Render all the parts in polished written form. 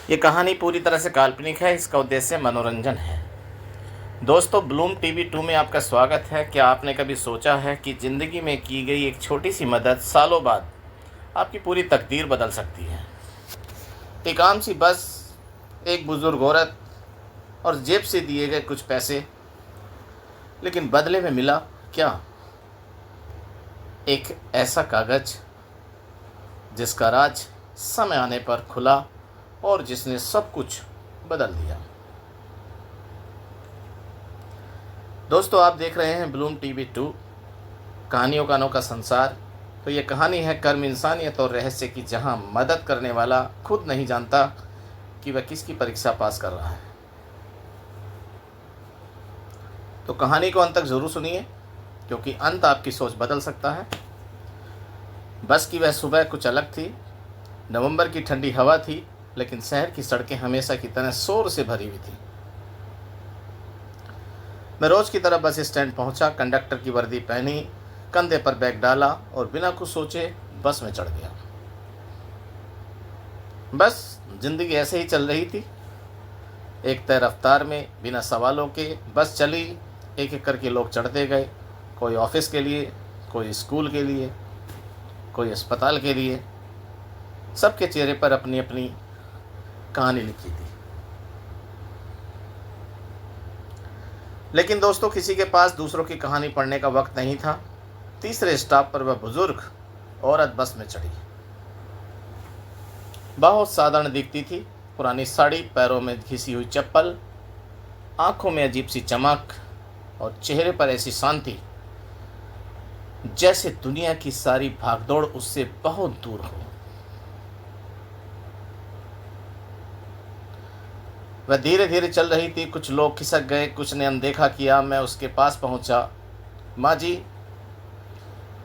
ये कहानी पूरी तरह से काल्पनिक है। इसका उद्देश्य मनोरंजन है। दोस्तों, ब्लूम टीवी 2 में आपका स्वागत है। क्या आपने कभी सोचा है कि ज़िंदगी में की गई एक छोटी सी मदद सालों बाद आपकी पूरी तकदीर बदल सकती है। एक आम सी बस, एक बुज़ुर्ग औरत और जेब से दिए गए कुछ पैसे, लेकिन बदले में मिला क्या? एक ऐसा कागज़ जिसका राज समय आने पर खुला और जिसने सब कुछ बदल दिया। दोस्तों, आप देख रहे हैं ब्लूम टीवी 2, कहानियों का अनोखा संसार। तो ये कहानी है कर्म, इंसानियत और रहस्य की, जहां मदद करने वाला खुद नहीं जानता कि वह किसकी परीक्षा पास कर रहा है। तो कहानी को अंत तक ज़रूर सुनिए, क्योंकि अंत आपकी सोच बदल सकता है। बस की वह सुबह कुछ अलग थी। नवंबर की ठंडी हवा थी, लेकिन शहर की सड़कें हमेशा की तरह शोर से भरी हुई थी। मैं रोज की तरह बस स्टैंड पहुंचा, कंडक्टर की वर्दी पहनी, कंधे पर बैग डाला और बिना कुछ सोचे बस में चढ़ गया। बस जिंदगी ऐसे ही चल रही थी, एक तय रफ्तार में, बिना सवालों के बस चली। एक एक करके लोग चढ़ते गए, कोई ऑफिस के लिए, कोई स्कूल के लिए, कोई अस्पताल के लिए। सबके चेहरे पर अपनी अपनी कहानी लिखी थी। लेकिन दोस्तों, किसी के पास दूसरों की कहानी पढ़ने का वक्त नहीं था। तीसरे स्टॉप पर वह बुजुर्ग औरत बस में चढ़ी। बहुत साधारण दिखती थी, पुरानी साड़ी, पैरों में घिसी हुई चप्पल, आंखों में अजीब सी चमक और चेहरे पर ऐसी शांति जैसे दुनिया की सारी भागदौड़ उससे बहुत दूर हो। वह धीरे धीरे चल रही थी। कुछ लोग खिसक गए, कुछ ने अनदेखा किया। मैं उसके पास पहुंचा। माँ जी,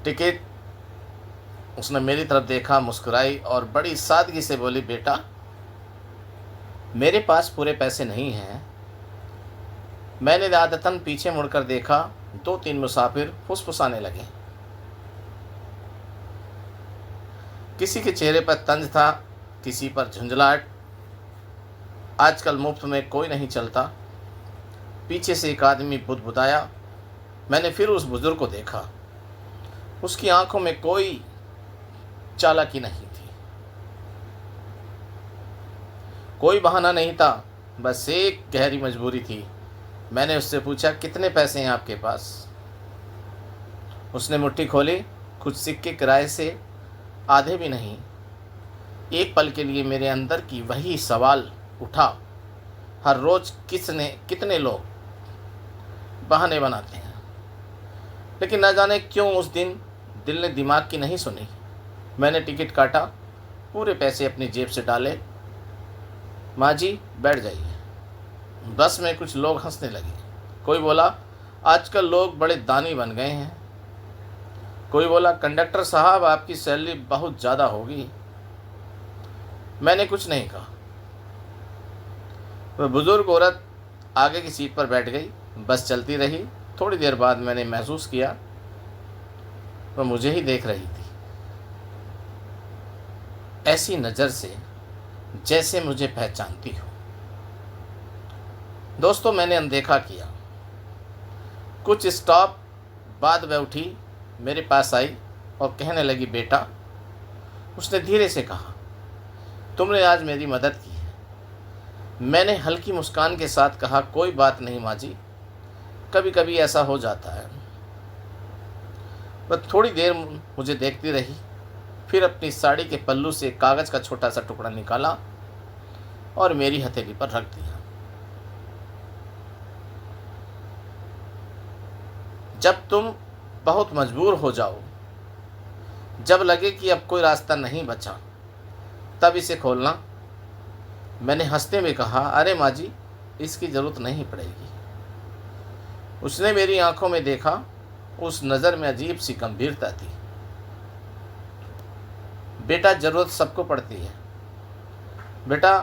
टिकट। उसने मेरी तरफ देखा, मुस्कुराई और बड़ी सादगी से बोली, बेटा, मेरे पास पूरे पैसे नहीं हैं। मैंने आदतन पीछे मुड़कर देखा। 2-3 मुसाफिर फुसफुसाने लगे। किसी के चेहरे पर तंज था, किसी पर झुंझलाहट। आजकल मुफ्त में कोई नहीं चलता। पीछे से एक आदमी बुदबुदाया। मैंने फिर उस बुजुर्ग को देखा। उसकी आंखों में कोई चालाकी नहीं थी, कोई बहाना नहीं था, बस एक गहरी मजबूरी थी। मैंने उससे पूछा, कितने पैसे हैं आपके पास? उसने मुट्ठी खोली। कुछ सिक्के, किराए से आधे भी नहीं। एक पल के लिए मेरे अंदर की वही सवाल उठा, हर रोज कितने लोग बहाने बनाते हैं। लेकिन न जाने क्यों उस दिन दिल ने दिमाग की नहीं सुनी। मैंने टिकट काटा, पूरे पैसे अपनी जेब से डाले। माँ जी, बैठ जाइए। बस में कुछ लोग हंसने लगे। कोई बोला, आजकल लोग बड़े दानी बन गए हैं। कोई बोला, कंडक्टर साहब, आपकी सैलरी बहुत ज़्यादा होगी। मैंने कुछ नहीं कहा। वह बुजुर्ग औरत आगे की सीट पर बैठ गई। बस चलती रही। थोड़ी देर बाद मैंने महसूस किया वह मुझे ही देख रही थी, ऐसी नज़र से जैसे मुझे पहचानती हो। दोस्तों, मैंने अनदेखा किया। कुछ स्टॉप बाद वह उठी, मेरे पास आई और कहने लगी, बेटा, उसने धीरे से कहा, तुमने आज मेरी मदद की है। मैंने हल्की मुस्कान के साथ कहा, कोई बात नहीं माँ जी, कभी कभी ऐसा हो जाता है। वह थोड़ी देर मुझे देखती रही, फिर अपनी साड़ी के पल्लू से कागज़ का छोटा सा टुकड़ा निकाला और मेरी हथेली पर रख दिया। जब तुम बहुत मजबूर हो जाओ, जब लगे कि अब कोई रास्ता नहीं बचा, तब इसे खोलना। मैंने हंसते हुए कहा, अरे माँ जी, इसकी ज़रूरत नहीं पड़ेगी। उसने मेरी आंखों में देखा। उस नज़र में अजीब सी गंभीरता थी। बेटा, ज़रूरत सबको पड़ती है बेटा,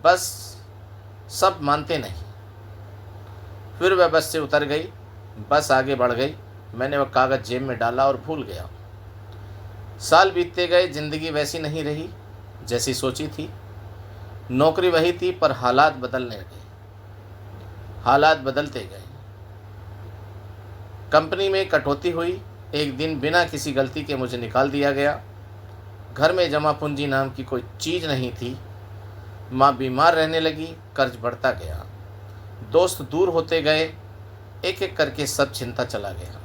बस सब मानते नहीं। फिर वह बस से उतर गई। बस आगे बढ़ गई। मैंने वह कागज़ जेब में डाला और भूल गया। साल बीतते गए। ज़िंदगी वैसी नहीं रही जैसी सोची थी। नौकरी वही थी, पर हालात बदलने लगे, हालात बदलते गए। कंपनी में कटौती हुई। एक दिन बिना किसी गलती के मुझे निकाल दिया गया। घर में जमा पूंजी नाम की कोई चीज़ नहीं थी। माँ बीमार रहने लगी, कर्ज बढ़ता गया, दोस्त दूर होते गए, एक एक करके सब छिनता चला गया।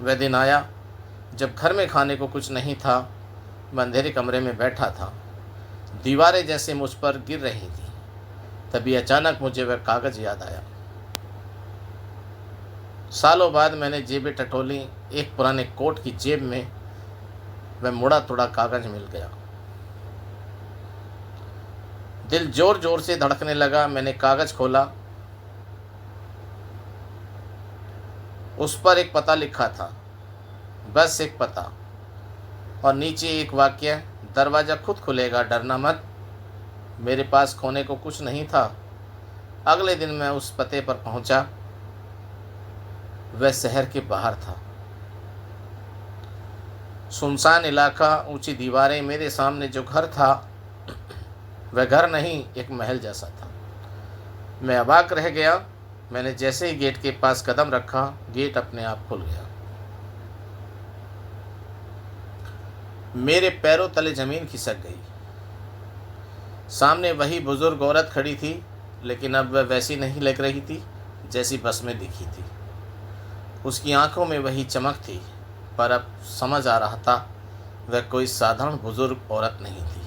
वह दिन आया जब घर में खाने को कुछ नहीं था। मैं अंधेरे कमरे में बैठा था, दीवारें जैसे मुझ पर गिर रही थी। तभी अचानक मुझे वह कागज़ याद आया। सालों बाद मैंने जेबें टटोली, एक पुराने कोट की जेब में वह मुड़ा तोड़ा कागज़ मिल गया। दिल जोर जोर से धड़कने लगा। मैंने कागज़ खोला, उस पर एक पता लिखा था, बस एक पता, और नीचे एक वाक्य, दरवाज़ा खुद खुलेगा, डरना मत। मेरे पास खोने को कुछ नहीं था। अगले दिन मैं उस पते पर पहुंचा। वह शहर के बाहर था, सुनसान इलाका, ऊंची दीवारें। मेरे सामने जो घर था वह घर नहीं, एक महल जैसा था। मैं अवाक रह गया। मैंने जैसे ही गेट के पास कदम रखा, गेट अपने आप खुल गया। मेरे पैरों तले जमीन खिसक गई। सामने वही बुजुर्ग औरत खड़ी थी, लेकिन अब वह वैसी नहीं लग रही थी जैसी बस में दिखी थी। उसकी आंखों में वही चमक थी, पर अब समझ आ रहा था वह कोई साधारण बुजुर्ग औरत नहीं थी।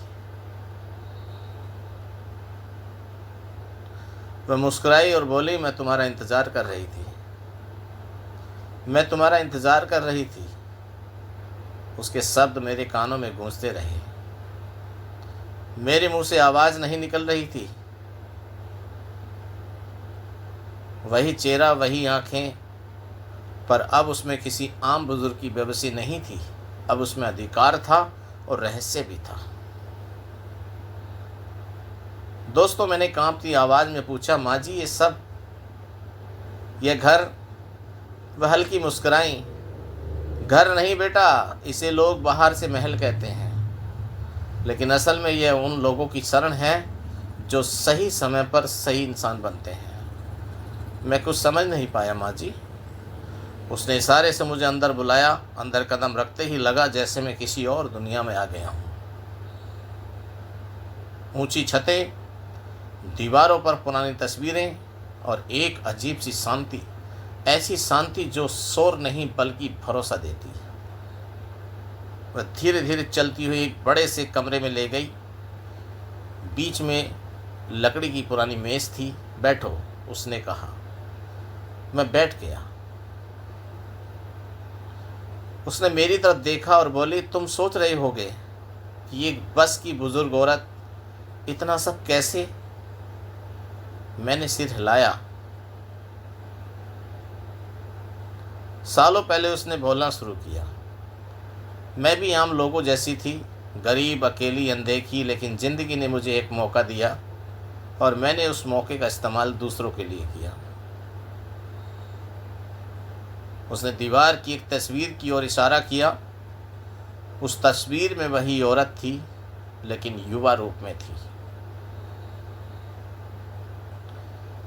वह मुस्कुराई और बोली, मैं तुम्हारा इंतज़ार कर रही थी, मैं तुम्हारा इंतज़ार कर रही थी। उसके शब्द मेरे कानों में गूंजते रहे। मेरे मुंह से आवाज़ नहीं निकल रही थी। वही चेहरा, वही आंखें, पर अब उसमें किसी आम बुजुर्ग की बेबसी नहीं थी। अब उसमें अधिकार था और रहस्य भी था। दोस्तों, मैंने कांपती आवाज़ में पूछा, माँ जी ये सब, यह घर? वह हल्की मुस्कुराई, घर नहीं बेटा, इसे लोग बाहर से महल कहते हैं, लेकिन असल में यह उन लोगों की शरण है जो सही समय पर सही इंसान बनते हैं। मैं कुछ समझ नहीं पाया माँ जी। उसने इशारे से मुझे अंदर बुलाया। अंदर कदम रखते ही लगा जैसे मैं किसी और दुनिया में आ गया हूँ। ऊंची छतें, दीवारों पर पुरानी तस्वीरें और एक अजीब सी शांति, ऐसी शांति जो शोर नहीं बल्कि भरोसा देती है। वह धीरे धीरे चलती हुई एक बड़े से कमरे में ले गई। बीच में लकड़ी की पुरानी मेज़ थी। बैठो, उसने कहा। मैं बैठ गया। उसने मेरी तरफ देखा और बोली, तुम सोच रहे होगे कि एक बस की बुजुर्ग औरत इतना सब कैसे? मैंने सिर हिलाया। सालों पहले उसने बोलना शुरू किया, मैं भी आम लोगों जैसी थी, गरीब, अकेली, अनदेखी, लेकिन ज़िंदगी ने मुझे एक मौका दिया और मैंने उस मौके का इस्तेमाल दूसरों के लिए किया। उसने दीवार की एक तस्वीर की ओर इशारा किया। उस तस्वीर में वही औरत थी, लेकिन युवा रूप में थी।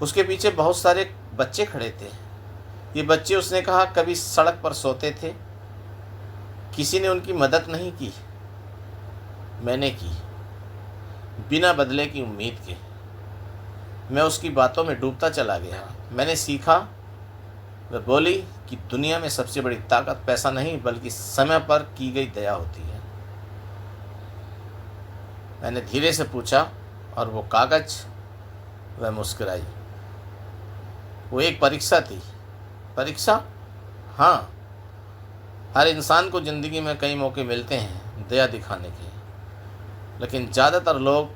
उसके पीछे बहुत सारे बच्चे खड़े थे। ये बच्चे, उसने कहा, कभी सड़क पर सोते थे। किसी ने उनकी मदद नहीं की। मैंने की, बिना बदले की उम्मीद के। मैं उसकी बातों में डूबता चला गया। मैंने सीखा। वह बोली कि दुनिया में सबसे बड़ी ताकत पैसा नहीं बल्कि समय पर की गई दया होती है। मैंने धीरे से पूछा, और वो कागज? वह मुस्कुराई। वो एक परीक्षा थी। परीक्षा? हाँ, हर इंसान को ज़िंदगी में कई मौके मिलते हैं दया दिखाने के, लेकिन ज़्यादातर लोग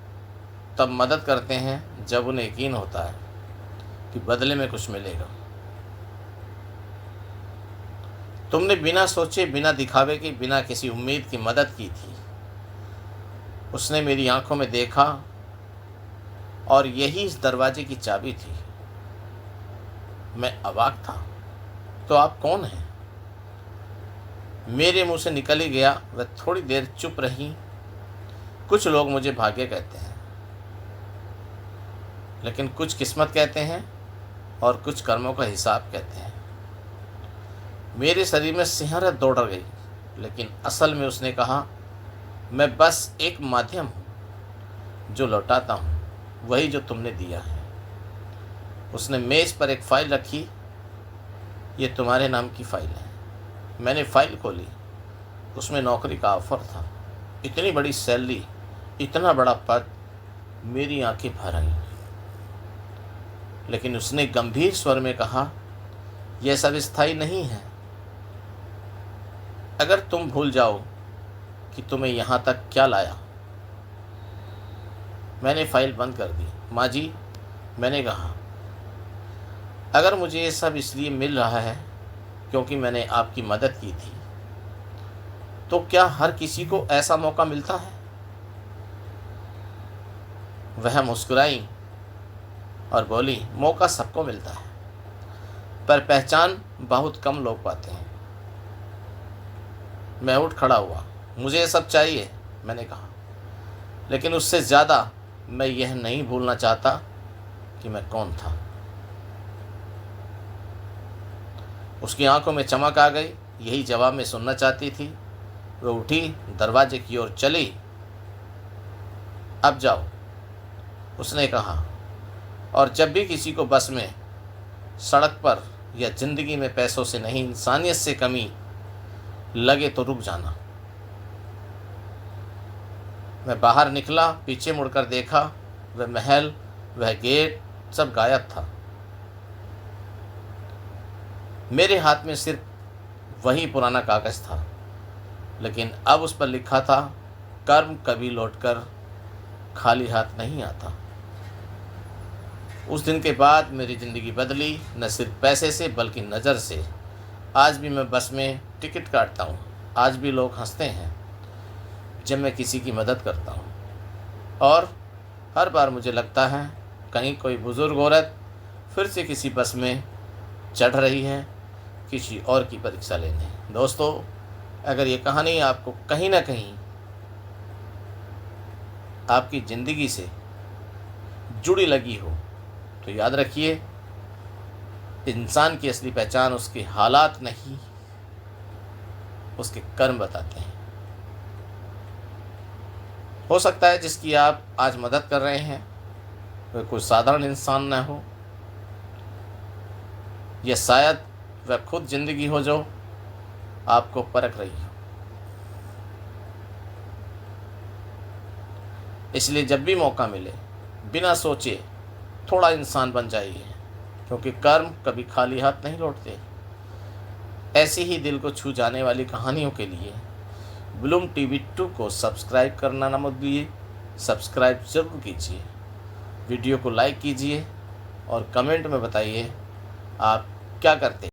तब मदद करते हैं जब उन्हें यकीन होता है कि बदले में कुछ मिलेगा। तुमने बिना सोचे, बिना दिखावे के, बिना किसी उम्मीद की मदद की थी। उसने मेरी आंखों में देखा, और यही इस दरवाजे की चाबी थी। मैं अवाक था। तो आप कौन हैं? मेरे मुंह से निकल ही गया। वह थोड़ी देर चुप रही। कुछ लोग मुझे भाग्य कहते हैं, लेकिन कुछ किस्मत कहते हैं और कुछ कर्मों का हिसाब कहते हैं। मेरे शरीर में सिहरत दौड़ गई, लेकिन असल में उसने कहा, मैं बस एक माध्यम हूँ, जो लौटाता हूँ वही जो तुमने दिया है। उसने मेज़ पर एक फ़ाइल रखी, ये तुम्हारे नाम की फ़ाइल है। मैंने फ़ाइल खोली, उसमें नौकरी का ऑफ़र था। इतनी बड़ी सैलरी, इतना बड़ा पद, मेरी आंखें भर आईं। लेकिन उसने गंभीर स्वर में कहा, यह सब स्थायी नहीं है। अगर तुम भूल जाओ कि तुम्हें यहाँ तक क्या लाया। मैंने फ़ाइल बंद कर दी। माँ जी, मैंने कहा, अगर मुझे ये सब इसलिए मिल रहा है क्योंकि मैंने आपकी मदद की थी, तो क्या हर किसी को ऐसा मौका मिलता है? वह मुस्कुराई और बोली, मौका सबको मिलता है, पर पहचान बहुत कम लोग पाते हैं। मैं उठ खड़ा हुआ। मुझे ये सब चाहिए, मैंने कहा, लेकिन उससे ज़्यादा मैं यह नहीं भूलना चाहता कि मैं कौन था। उसकी आंखों में चमक आ गई। यही जवाब मैं सुनना चाहती थी। वह उठी, दरवाजे की ओर चली। अब जाओ, उसने कहा, और जब भी किसी को बस में, सड़क पर या ज़िंदगी में पैसों से नहीं, इंसानियत से कमी लगे तो रुक जाना। मैं बाहर निकला, पीछे मुड़कर देखा, वह महल, वह गेट, सब गायब था। मेरे हाथ में सिर्फ वही पुराना कागज़ था, लेकिन अब उस पर लिखा था, कर्म कभी लौटकर खाली हाथ नहीं आता। उस दिन के बाद मेरी ज़िंदगी बदली, न सिर्फ पैसे से बल्कि नज़र से। आज भी मैं बस में टिकट काटता हूँ। आज भी लोग हंसते हैं जब मैं किसी की मदद करता हूँ, और हर बार मुझे लगता है कहीं कोई बुज़ुर्ग औरत फिर से किसी बस में चढ़ रही है, किसी और की परीक्षा लेने। दोस्तों, अगर ये कहानी आपको कहीं ना कहीं आपकी ज़िंदगी से जुड़ी लगी हो, तो याद रखिए, इंसान की असली पहचान उसके हालात नहीं, उसके कर्म बताते हैं। हो सकता है जिसकी आप आज मदद कर रहे हैं वह कोई साधारण इंसान न हो, या शायद वह खुद ज़िंदगी हो जो आपको परख रही हो। इसलिए जब भी मौका मिले, बिना सोचे थोड़ा इंसान बन जाइए, क्योंकि कर्म कभी खाली हाथ नहीं लौटते। ऐसी ही दिल को छू जाने वाली कहानियों के लिए ब्लूम टीवी 2 को सब्सक्राइब करना ना मत भूलिए। सब्सक्राइब ज़रूर कीजिए, वीडियो को लाइक कीजिए और कमेंट में बताइए आप क्या करते हैं।